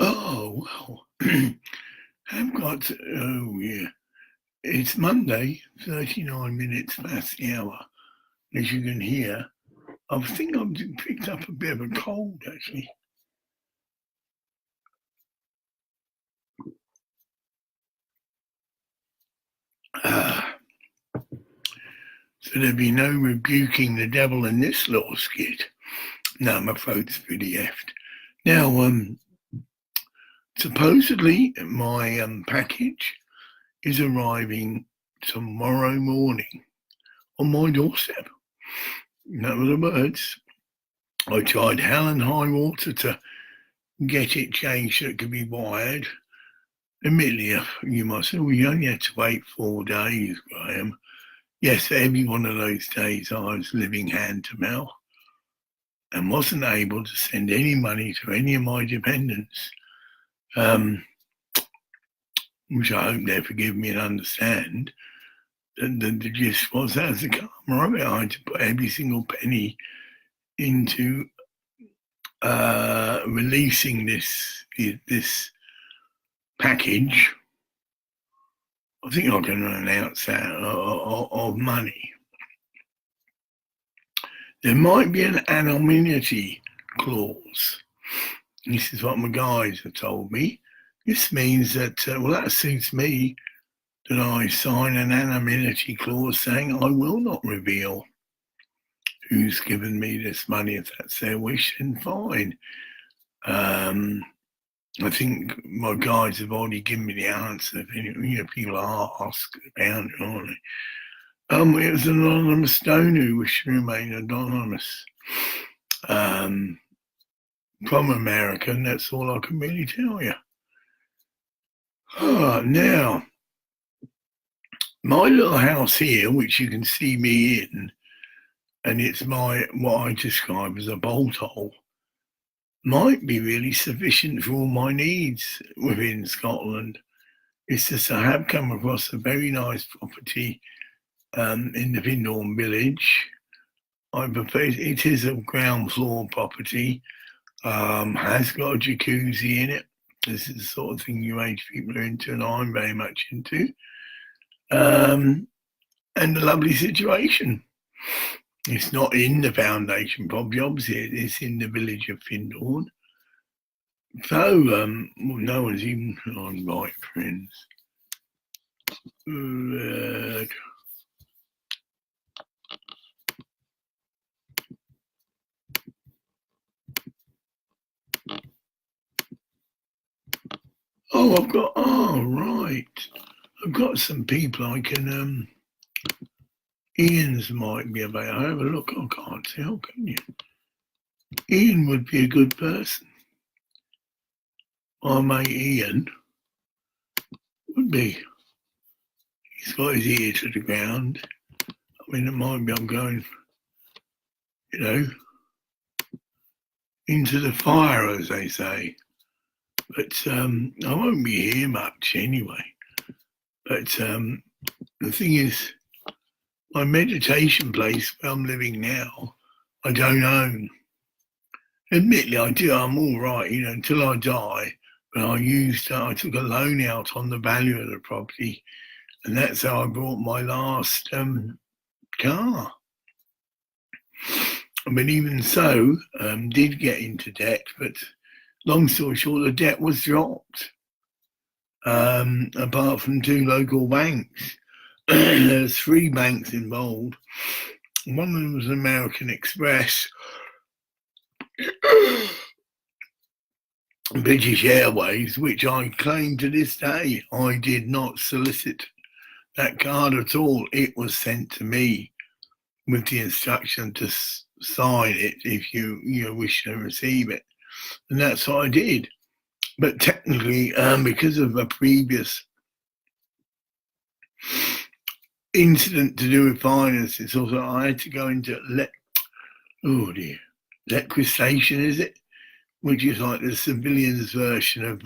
Oh, well, I've got, oh, yeah. It's Monday, 39 minutes past the hour. As you can hear, I think I've picked up a bit of a cold, actually. So there'll be no rebuking the devil in this little skit. No, my throat's pretty effed. Now, supposedly my package is arriving tomorrow morning on my doorstep. In other words, I tried hell and high water to get it changed so it could be wired. Admittedly, you might say, well, you only had to wait 4 days, Graham. Yes, every one of those days I was living hand to mouth and wasn't able to send any money to any of my dependents, which I hope they forgive me and understand. The gist was, as a karma of it, I had to put every single penny into releasing this package. I think I can announce that of money. There might be an anonymity clause. This is what my guys have told me. This means that, well, that suits me, that I sign an anonymity clause saying I will not reveal who's given me this money. If that's their wish, then fine. I think my guys have already given me the answer. If people ask about it, aren't they? It was an anonymous donor who wished to remain anonymous. From America, and that's all I can really tell you. Now, my little house here, which you can see me in, and it's what I describe as a bolt hole, might be really sufficient for all my needs within Scotland. It's just I have come across a very nice property in the Pindorn village. It is a ground floor property, has got a jacuzzi in it. This is the sort of thing new age people are into, and I'm very much into. And a lovely situation. It's not in the foundation property, obviously it's in the village of Findorn. So, no one's even on right, friends. Right. I've got some people I can, Ian's might be available. Have a look. I can't tell, can you? Ian would be a good person. My mate Ian would be. He's got his ear to the ground. I mean, it might be I'm going, into the fire, as they say. But I won't be here much anyway. But the thing is, my meditation place where I'm living now, I don't own. Admittedly, I do. I'm all right, until I die. But I took a loan out on the value of the property, and that's how I bought my last car. But even so, did get into debt. But long story short, the debt was dropped. Apart from 2 local banks, there's 3 banks involved. One of them was American Express, British Airways, which I claim to this day I did not solicit that card at all. It was sent to me with the instruction to sign it if you wish to receive it, and that's what I did. But technically, because of a previous incident to do with finances, also I had to go into legislation, is it? Which is like the civilians' version of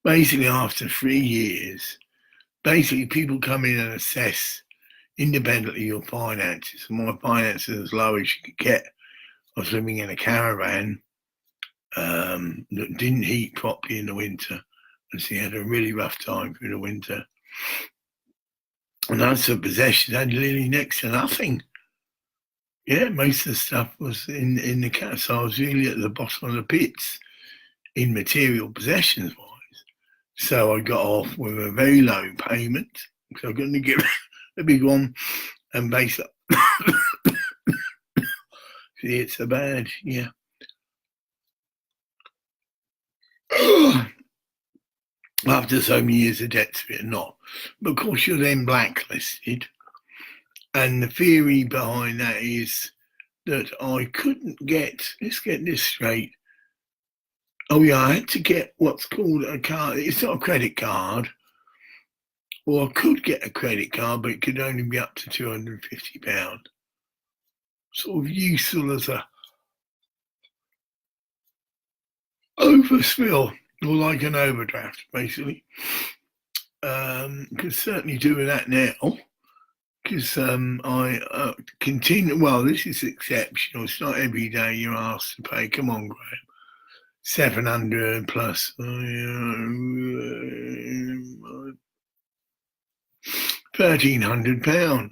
basically after 3 years, basically people come in and assess independently your finances. And my finances as low as you could get. I was living in a caravan that didn't heat properly in the winter, and she had a really rough time through the winter. And as for possessions, I had really next to nothing. Yeah, most of the stuff was in the cat, so I was really at the bottom of the pits in material possessions wise. So I got off with a very low payment, because I'm going to give a big one, and basically, see, it's so bad, yeah. After so many years of debt to it, not. But of course, you're then blacklisted. And the theory behind that is that I couldn't get, let's get this straight. Oh, yeah, I had to get what's called a card. It's not a credit card. Or I could get a credit card, but it could only be up to £250. Sort of useful as a overspill, or like an overdraft, basically. Could certainly do with that now, because I continue. Well, this is exceptional. It's not every day you're asked to pay. Come on, Graham. 700 plus £1,300.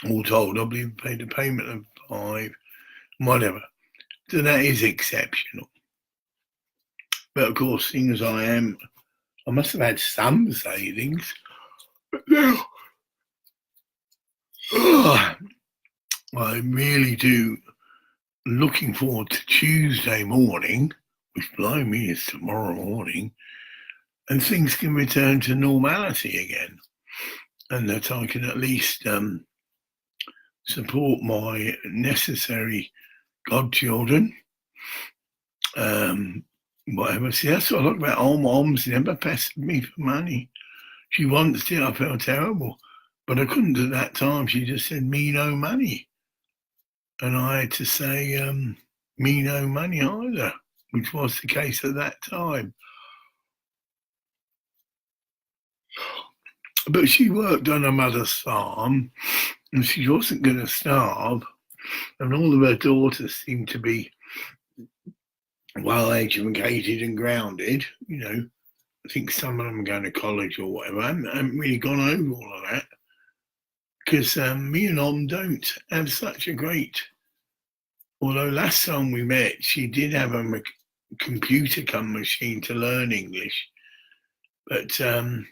All told, I believe I paid a payment of £5, whatever. So that is exceptional. But of course, seeing as I must have had some savings. But now, I really do. Looking forward to Tuesday morning, which blimey is tomorrow morning, and things can return to normality again, and that I can at least support my necessary godchildren. Whatever. See, that's what I look about. Mom's never pestered me for money. She once did. I felt terrible, but I couldn't at that time. She just said, "Me no money," and I had to say, "Me no money either," which was the case at that time. But she worked on her mother's farm, and she wasn't going to starve. And all of her daughters seemed to be well educated and grounded. You know, I think some of them are going to college or whatever. I haven't really gone over all of that, because me and Om don't have such a great. Although last time we met, she did have a computer machine to learn English, but there's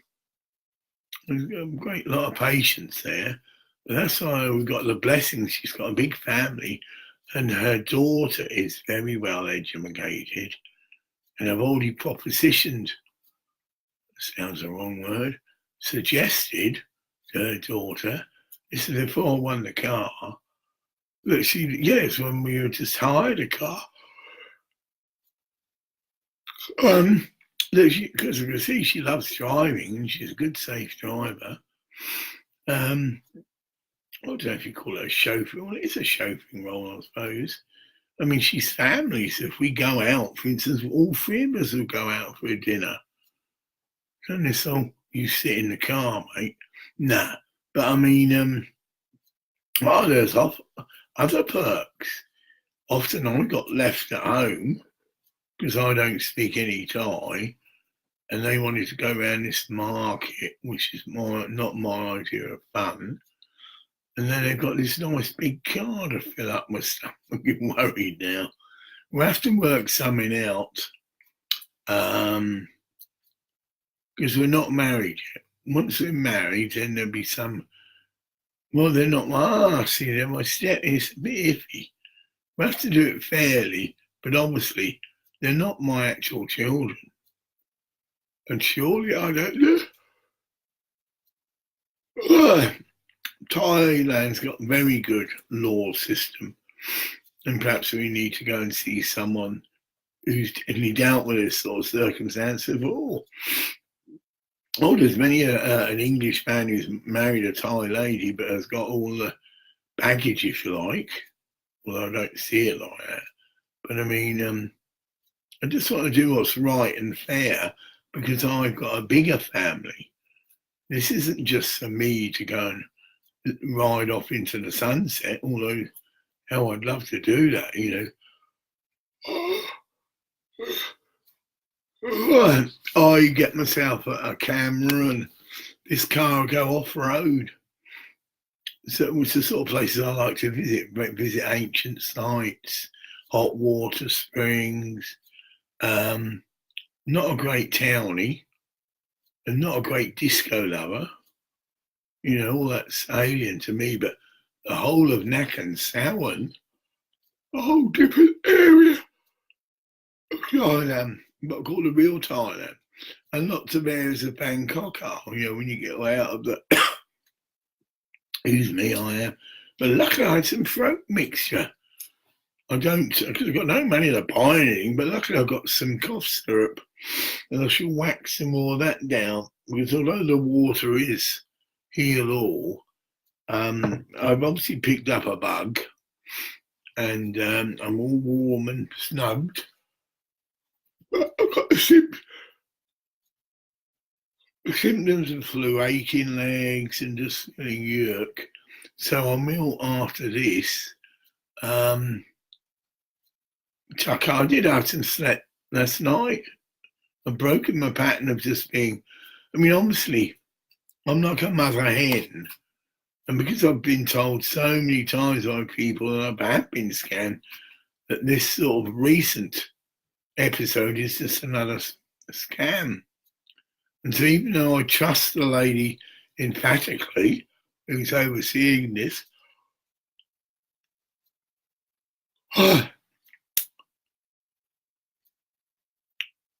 a great lot of patience there. But that's why we've got the blessing. She's got a big family, and her daughter is very well educated. And I've already propositioned, sounds the wrong word, suggested to her daughter, this is before I won the car, that yes, when we were just hired a car, because you can see she loves driving and she's a good, safe driver. I don't know if you call it a chauffeur. Well, it's a chauffeuring role, I suppose. I mean, she's family, so if we go out, for instance, all three of us will go out for a dinner. Don't this all you sit in the car, mate? Nah. But I mean, there's other perks. Often I got left at home because I don't speak any Thai, and they wanted to go around this market, which is not my idea of fun. And then they've got this nice big car to fill up with stuff. I'm getting worried now. We'll have to work something out, because we're not married yet. Once we're married, then there'll be some. Well, they're not. See, they're my step. It's a bit iffy. We have to do it fairly, but obviously they're not my actual children. And surely I don't know. Thailand's got a very good law system, and perhaps we need to go and see someone who's definitely dealt with this sort of circumstance. There's many an English man who's married a Thai lady, but has got all the baggage, if you like. Well, I don't see it like that. But I mean, I just want to do what's right and fair, because I've got a bigger family. This isn't just for me to go and ride off into the sunset, although how I'd love to do that, I get myself a camera and this car will go off road. So it's the sort of places I like to visit ancient sites, hot water springs. Not a great townie and not a great disco lover. All that's alien to me, but the whole of Nack and Samhain, a whole different area. What I call the real Thailand. And lots of areas of Bangkok are, when you get way out of the excuse me, I am. But luckily I had some throat mixture. I don't, because I've got no money to buy anything, but luckily I've got some cough syrup and I shall whack some more of that down because although the water is heal all, I've obviously picked up a bug and I'm all warm and snugged. But I've got the symptoms of flu, aching legs and just feeling yuck. So I will after this. I did have some sleep last night. I've broken my pattern of just being. Obviously, I'm like a mother hen, and because I've been told so many times by people, and I have been scanned, that this sort of recent episode is just another scam. And so, even though I trust the lady emphatically who's overseeing this,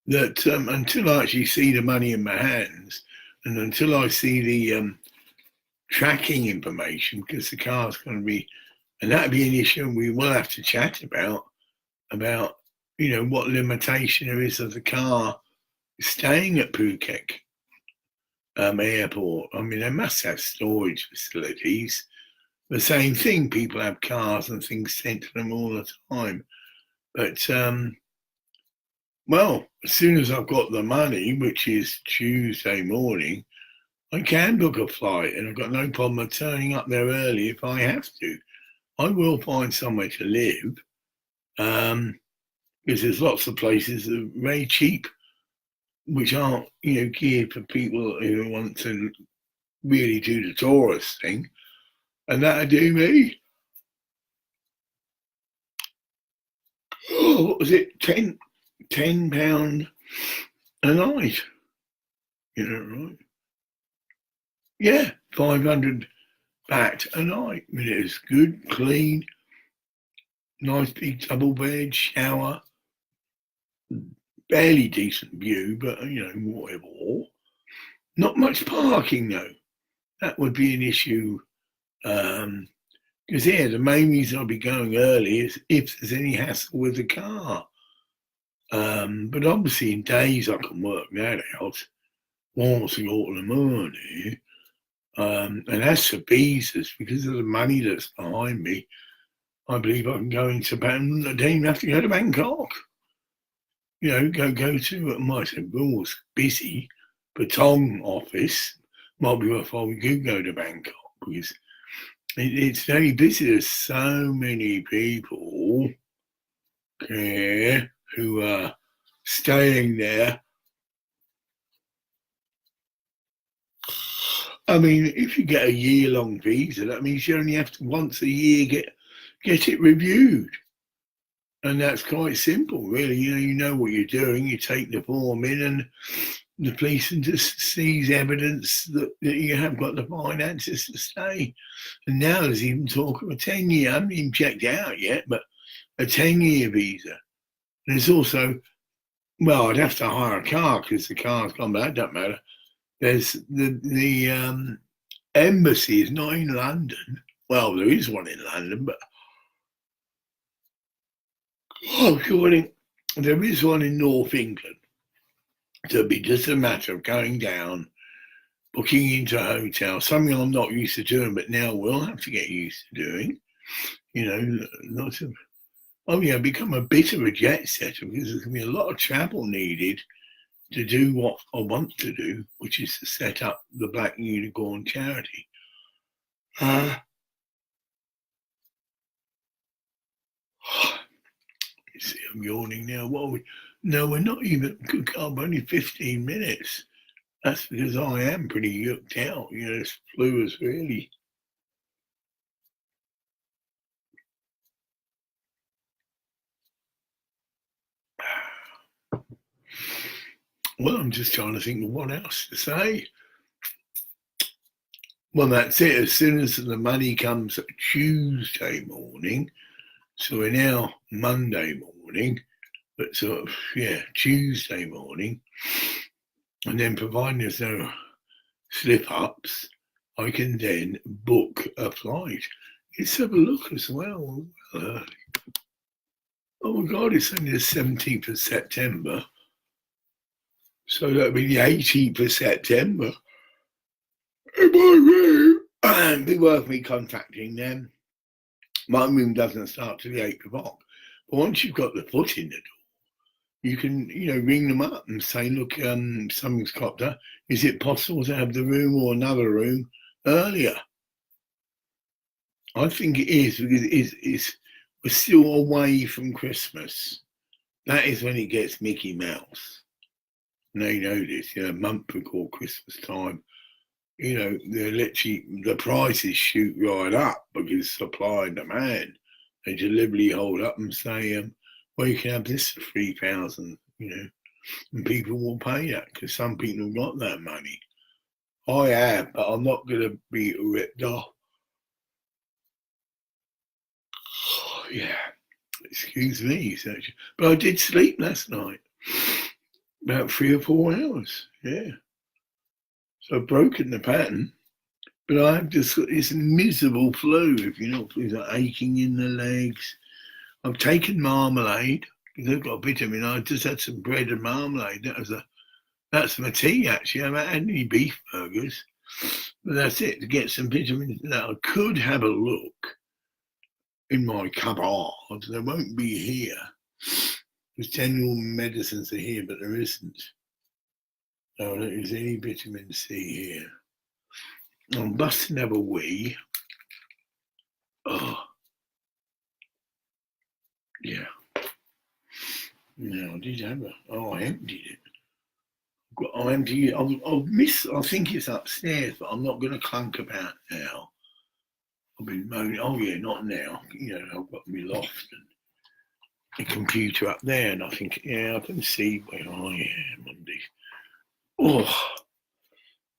that until I actually see the money in my hands and until I see the tracking information, because the car's going to be, and that'll be an issue we will have to chat about what limitation there is of the car staying at Phuket airport. They must have storage facilities. The same thing, people have cars and things sent to them all the time. But well, as soon as I've got the money, which is Tuesday morning, I can book a flight and I've got no problem of turning up there early if I have to. I will find somewhere to live because there's lots of places that are very cheap, which aren't, geared for people who want to really do the tourist thing. And that'll do me. What was it? £10 a night. Right? Yeah, 500 baht a night. It's good, clean, nice big double bed, shower, barely decent view, but whatever. Not much parking though. That would be an issue. Because the main reason I'll be going early is if there's any hassle with the car. But obviously in days I can work that out once I got the money. And as for visas, because of the money that's behind me, I believe I can go into Japan. I don't even have to go to Bangkok. Go to, might say, it's busy, Patong office. Might be worthwhile we could go to Bangkok because it's very busy. There's so many people who are staying there. If you get a year-long visa, that means you only have to once a year get it reviewed. And that's quite simple, really. You know what you're doing. You take the form in and the police can just seize evidence that you have got the finances to stay. And now there's even talk of a 10-year. I haven't even checked it out yet, but a 10-year visa. And there's also, well, I'd have to hire a car because the car's gone, but that doesn't matter. There's the embassy is not in London. Well, there is one in London, but there is one in North England. So it'd be just a matter of going down, booking into a hotel, something I'm not used to doing, but now we'll have to get used to doing. Lots of, become a bit of a jet setter because there's going to be a lot of travel needed to do what I want to do, which is to set up the Black Unicorn charity. You see, I'm yawning now. What are we? No, we're not even. Good God, only 15 minutes. That's because I am pretty yucked out. This flu is really. Well, I'm just trying to think of what else to say. Well, that's it. As soon as the money comes Tuesday morning, so we're now Monday morning, but sort of, Tuesday morning, and then providing there's no slip-ups, I can then book a flight. Let's have a look as well. Oh my God, it's only the 17th of September. So that'll be the 18th of September. In my room. It'd be worth me contacting them. My room doesn't start till the 8th of October. But once you've got the foot in the door, you can, ring them up and say, look, something's cropped up. Is it possible to have the room or another room earlier? I think it is, because we're still away from Christmas. That is when it gets Mickey Mouse. And they know this, a month before Christmas time. They're literally, the prices shoot right up because supply and demand. They deliberately hold up and say, well, you can have this for 3,000, and people will pay that because some people have got that money. I have, but I'm not going to be ripped off. Yeah, excuse me, but I did sleep last night, about 3 or 4 hours. Yeah, so I've broken the pattern, but I've just got this miserable flu. If you're not, it's like aching in the legs. I've taken marmalade because I've got vitamin. I just had some bread and marmalade. That's my tea actually. I haven't had any beef burgers, but that's it, to get some vitamins. Now I could have a look in my cupboard. They won't be here. There's general medicines are here, but there isn't. No, there is any vitamin C here. I'm busting have a wee. Oh, yeah. No, I did have I emptied it. I'll empty it. I think it's upstairs, but I'm not going to clunk about now. I've been moaning, oh yeah, not now. I've got my loft and the computer up there, and I think, I can see where I am Monday. Oh,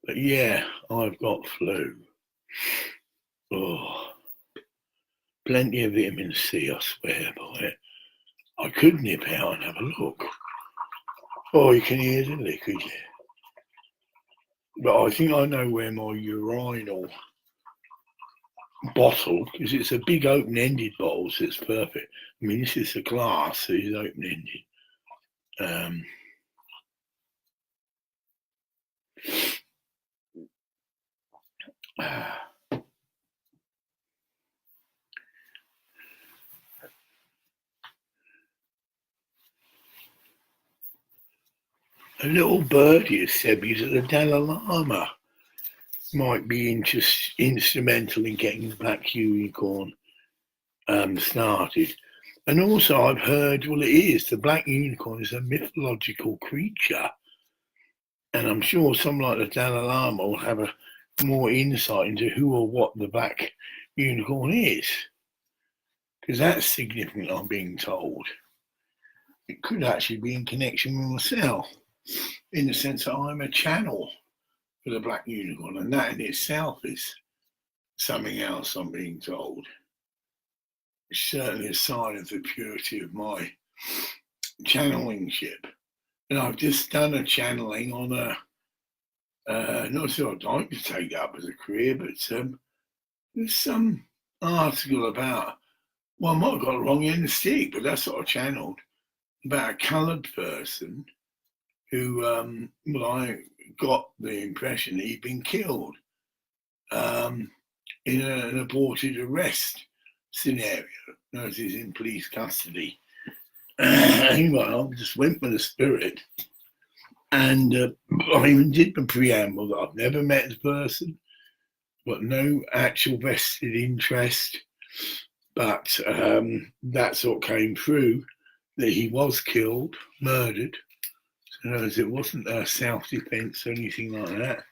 but yeah, I've got flu. Oh, plenty of vitamin C, I swear by it. I could nip out and have a look. Oh, you can hear the liquid. But I think I know where my urinal bottle, because it's a big open-ended bottle, so it's perfect. I mean, this is a glass, so it's open-ended. A little birdie has said that the Dalai Lama might be instrumental in getting the black unicorn started. And also I've heard, the black unicorn is a mythological creature. And I'm sure someone like the Dalai Lama will have more insight into who or what the black unicorn is. Because that's significant, I'm being told. It could actually be in connection with myself, in the sense that I'm a channel for the black unicorn, and that in itself is something else, I'm being told. It's certainly a sign of the purity of my channeling ship. And I've just done a channeling on not sure I'd like to take up as a career, but there's some article about, I might have got the wrong end of the stick, but that's what I channeled, about a coloured person who, I got the impression he'd been killed in an aborted arrest scenario. Notice he's in police custody. Anyway, I just went with the spirit, and I even did my preamble that I've never met the person, got no actual vested interest, But that's what came through, that he was killed, murdered. So it wasn't a self-defense or anything like that.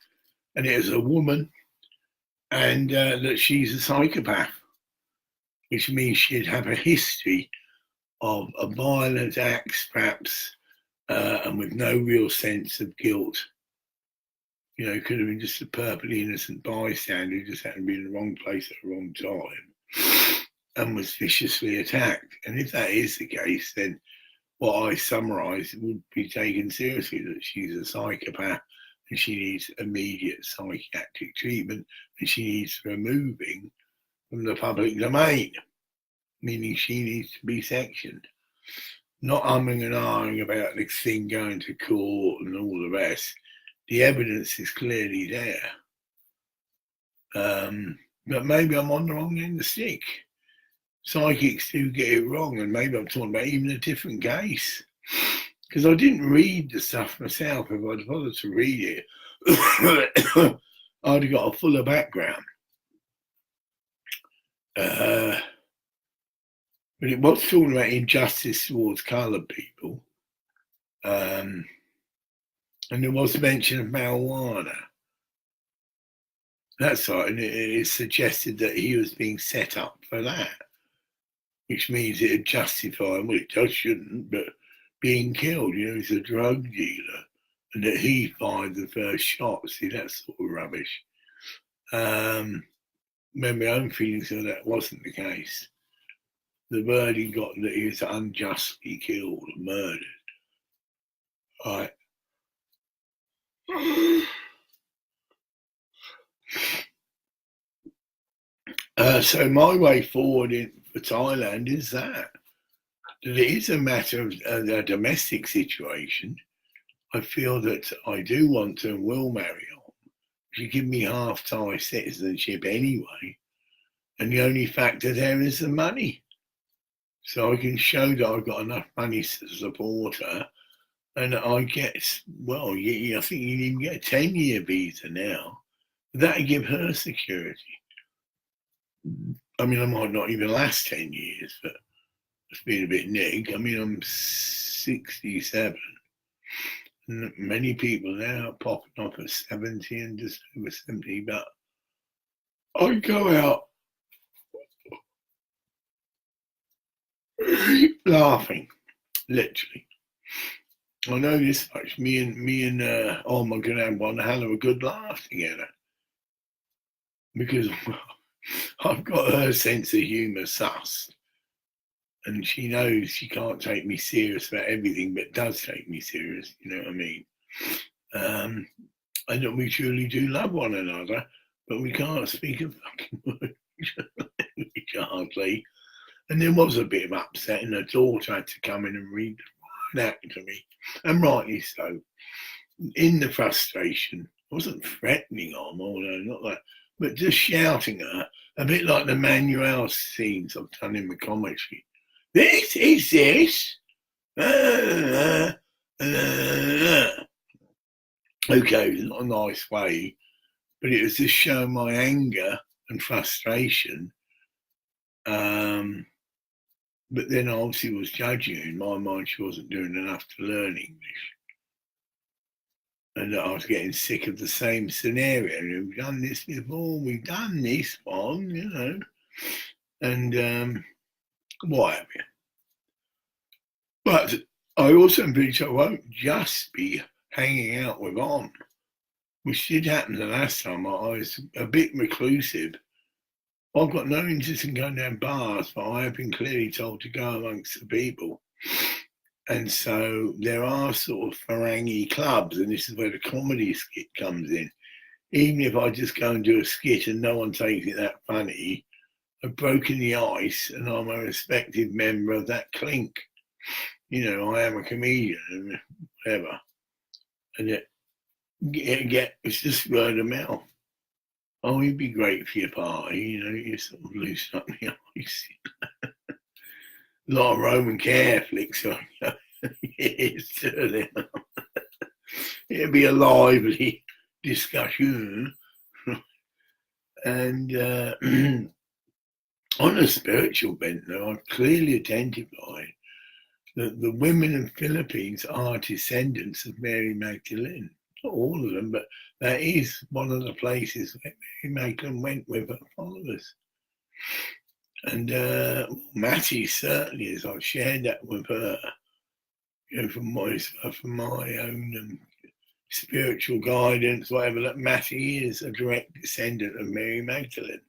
And it was a woman, and that she's a psychopath, which means she'd have a history of a violent acts, perhaps, and with no real sense of guilt. You know, it could have been just a perfectly innocent bystander who just happened to be in the wrong place at the wrong time and was viciously attacked. And if that is the case, then what I summarised would be taken seriously, that she's a psychopath and she needs immediate psychiatric treatment and she needs removing from the public domain, meaning she needs to be sectioned. Not umming and ahhing about this thing going to court and all the rest. The evidence is clearly there. But maybe I'm on the wrong end of the stick. Psychics do get it wrong, and maybe I'm talking about even a different case. Because I didn't read the stuff myself. If I'd bothered to read it, I'd have got a fuller background. But it was talking about injustice towards coloured people. And there was mention of marijuana. That's right, and it suggested that he was being set up for that, which means it would justify, well, it does, shouldn't, but being killed. You know, he's a drug dealer, and that he fired the first shot. See, that's sort of rubbish. My own feelings are that wasn't the case. The word he got that he was unjustly killed and murdered. Right. So my way forward for Thailand is that it is a matter of a domestic situation. I feel that I do want to and will marry on. If you give me half Thai citizenship anyway, and the only factor there is the money. So I can show that I've got enough money to support her, and I get, well, I think you can even get a 10-year visa now. That'd give her security. I mean, I might not even last 10 years, but it's been a bit nig. I mean, I'm 67. And many people now are popping off at 70 and just over 70, but I go out laughing, literally. I know this much. Me and I'm going to have one hell of a good laugh together, because I've got her sense of humour sussed, and she knows she can't take me serious about everything, but does take me serious. You know what I mean? And that we truly do love one another, but we can't speak a fucking word hardly. And there was a bit of upset, and her daughter had to come in and read that to me, and rightly so. In the frustration, I wasn't threatening her, not that, but just shouting at her, a bit like the Manuel scenes I've done in the commentary. This is this. Okay, it's not a nice way, but it was just showing my anger and frustration. But then I obviously was judging her. In my mind, she wasn't doing enough to learn English. And that I was getting sick of the same scenario. We've done this before, we've done this one, you know. And what have you. But I also am pretty sure I won't just be hanging out with On, which did happen the last time. I was a bit reclusive. I've got no interest in going down bars, but I have been clearly told to go amongst the people. And so there are sort of Ferengi clubs, and this is where the comedy skit comes in. Even if I just go and do a skit and no one takes it that funny, I've broken the ice and I'm a respected member of that clink. You know, I am a comedian and whatever. And it's just word of mouth. Oh, you'd be great for your party, you know, you sort of loosen up the ice. A lot of Roman Catholics, so it'd be a lively discussion. And On a spiritual bent, though, I've clearly identified that the women of Philippines are descendants of Mary Magdalene. Not all of them, but that is one of the places where Mary Magdalene went with her followers. And Mattie certainly is. I've shared that with her, from my own spiritual guidance, whatever. That Mattie is a direct descendant of Mary Magdalene,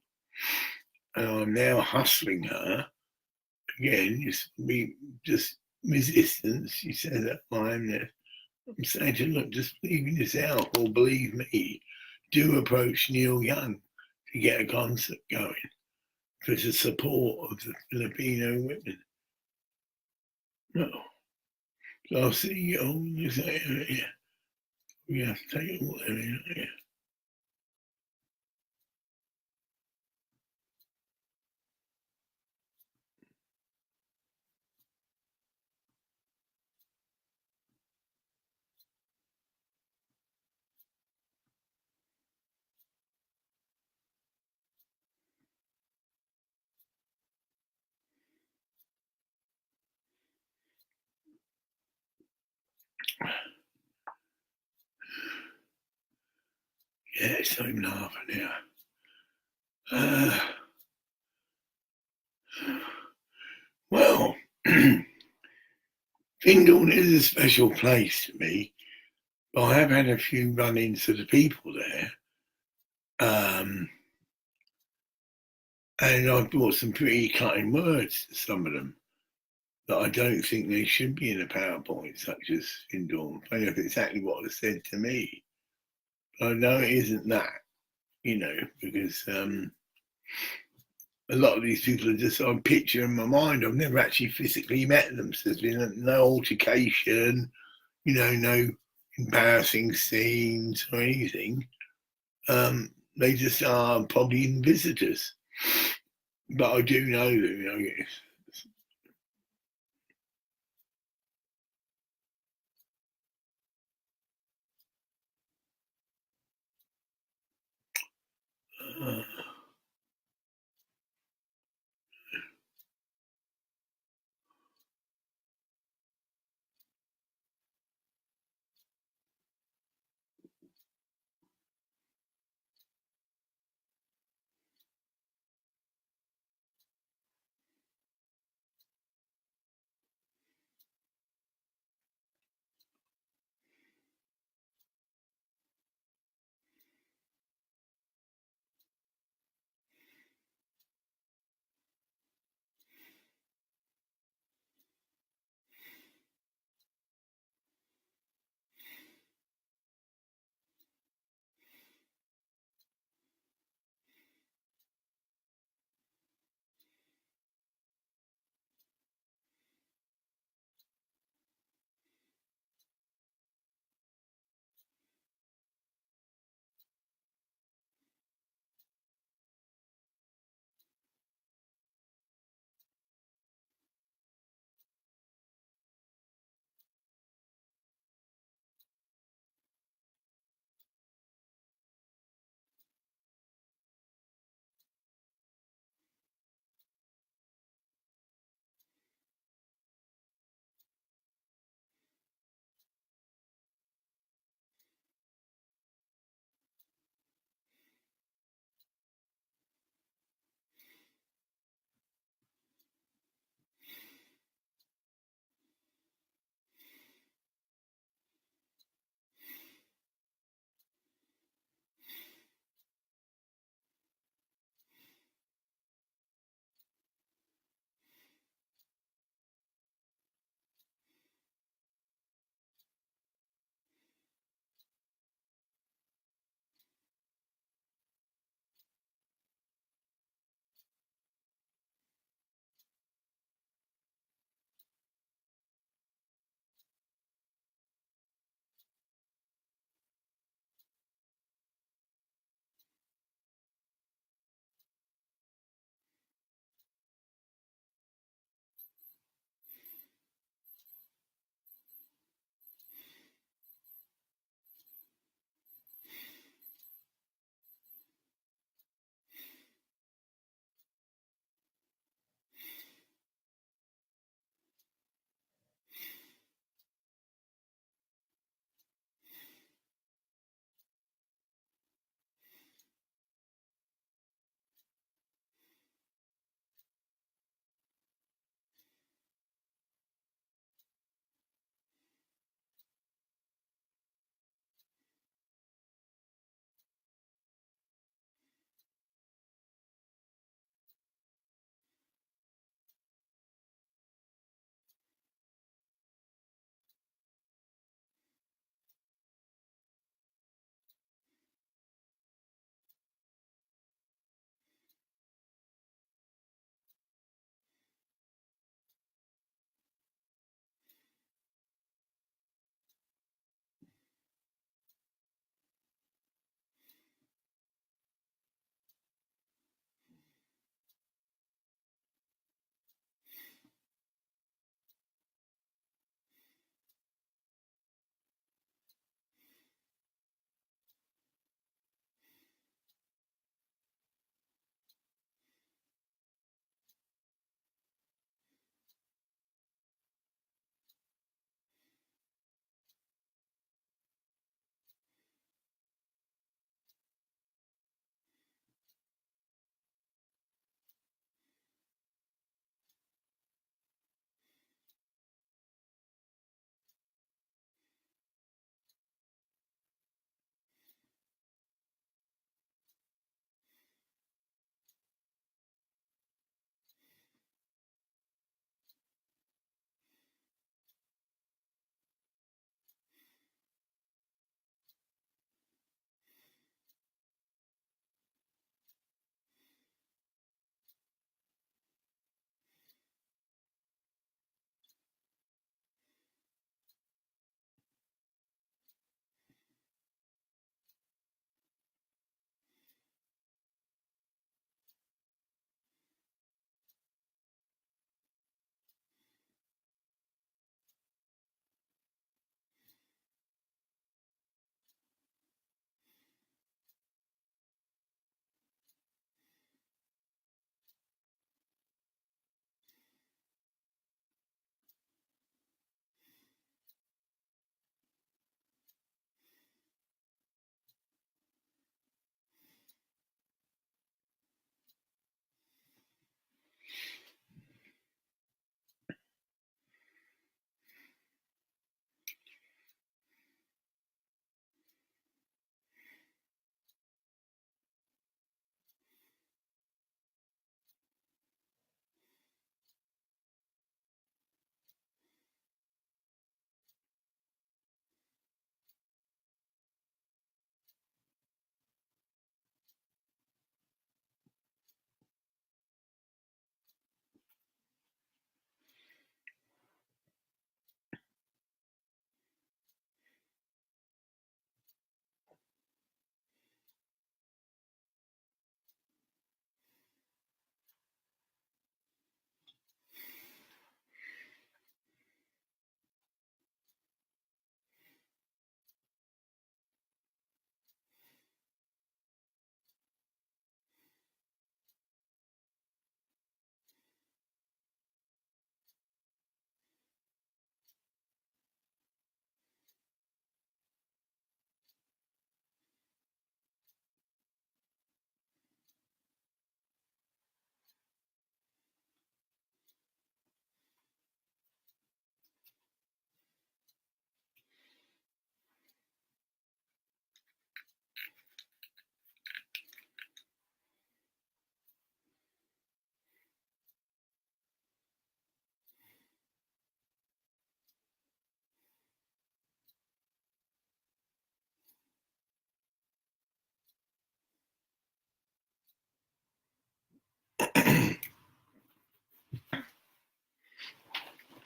and I'm now hustling her again. Just resistance. She says that I'm saying to her, look, just believe in yourself, or believe me, do approach Neil Young to get a concert going for the support of the Filipino women. No. So I'll see you all. You say, yeah, we have to take it all in. Yeah. Yeah, it's not even half an hour. Well, Findon is a special place to me. But I have had a few run-ins with the people there. And I've brought some pretty cutting words to some of them that I don't think they should be in a PowerPoint, such as Findon. I know exactly what they said to me. But I know it isn't that, because a lot of these people are just on picture in my mind. I've never actually physically met them, so there's been no altercation, no embarrassing scenes or anything. They just are probably visitors. But I do know that, uh,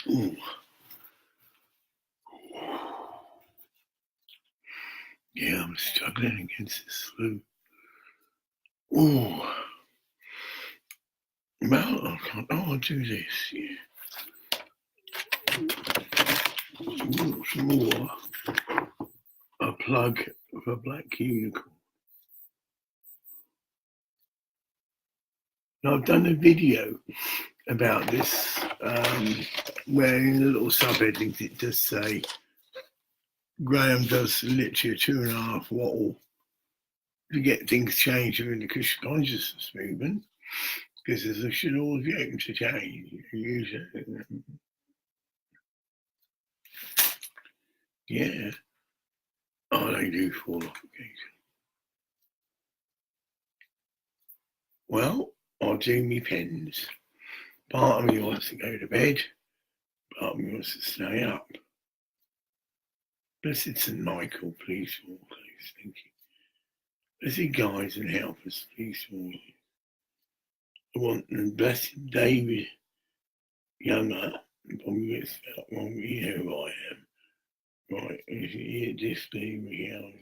Ooh. Yeah, I'm struggling against this flu. Ooh. Well, I can't. Oh, I'll do this. Yeah. Some more. A plug for Black Unicorn. Now, I've done a video about this, where in the little subheadings it does say Graham does literally a 2.5 wattle to get things changed within the Christian consciousness movement, because there should always be open to change. Yeah. Oh, they do fall off occasionally. Well, I'll do me pens. Part of me wants to go to bed, part of me wants to stay up. Blessed St. Michael, please for all things. Thank you. Blessed guides and help us, please for all. I want the blessed David Younger, probably gets that one, you know who I am. Right, is it this thing reality?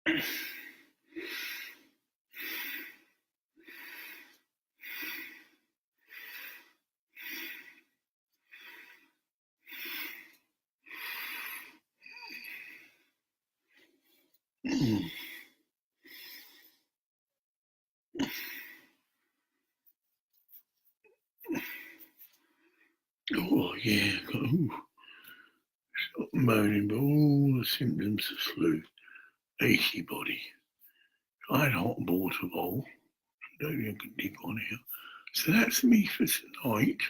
Oh yeah, stop moaning, but all the symptoms of flu. Achy body. I had hot water bowl. Don't you can dig on here. So that's me for tonight.